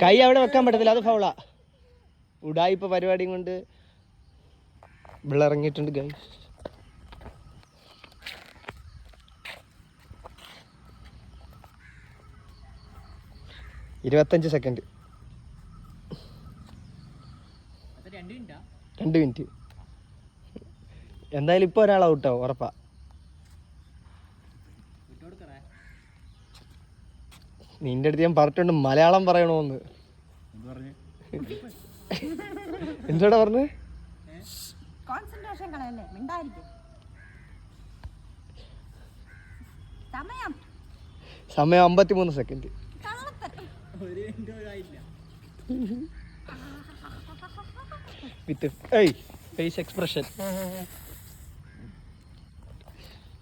കൈ അവിടെ വെക്കാൻ പറ്റത്തില്ല, അത് ഫൗളാ. ഉഡായിപ്പ പരിപാടിയും കൊണ്ട് ഇറങ്ങിയിട്ടുണ്ട് ഗൈസ്. ഇരുപത്തഞ്ച് സെക്കൻഡ്, 2 മിനിറ്റ്. എന്തായാലും ഇപ്പൊ ഒരാൾ ഔട്ടാവും ഉറപ്പാ. നിന്റെ അടുത്ത് ഞാൻ പറഞ്ഞിട്ടുണ്ട് മലയാളം പറയണോന്ന്. എന്തോടാ പറഞ്ഞത്? സമയം 53 second. With face expression,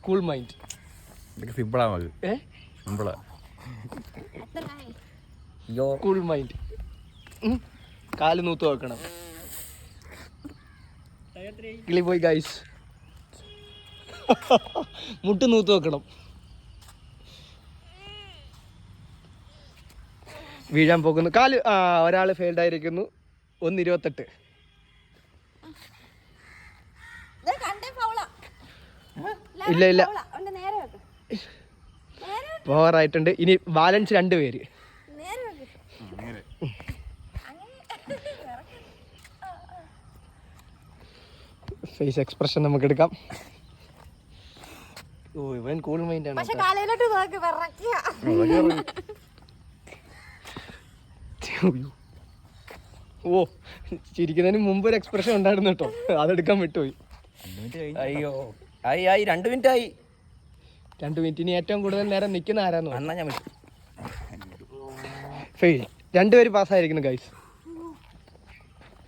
cool mind. സിമ്പിളാ മതി. സിമ്പിളാ. Cool mind. കാല് നൂത്ത് വെക്കണം. കിളി പോയി ഗൈസ്. മുട്ട് നൂത്ത് വെക്കണം. വീഴാൻ പോകുന്നു. കാല് ഒരാൾ ഫെയിൽഡ് ആയിരിക്കുന്നു. 1:28. ഇല്ല ഇല്ല, ഓവറായിട്ടുണ്ട്. ഇനി ബാലൻസ് 2 പേര്. ഫേസ് എക്സ്പ്രഷൻ നമുക്ക് എടുക്കാം. ഓ ഇവൻ കൂൾ മൈൻഡ് ആണ്. ഓ ചിരിക്കുന്നതിന് മുമ്പ് ഒരു എക്സ്പ്രഷൻ ഉണ്ടായിരുന്നു കേട്ടോ, അതെടുക്കാൻ വിട്ടുപോയി. അയ്യോ ആയി 2 മിനിറ്റ് ആയി. 2 മിനിറ്റിന് ഏറ്റവും കൂടുതൽ നേരം നിൽക്കുന്ന ആരാന്ന് ഞാൻ ഫെയിൽ. 2 പേര് പാസ്സായിരിക്കുന്നു ഗൈസ്.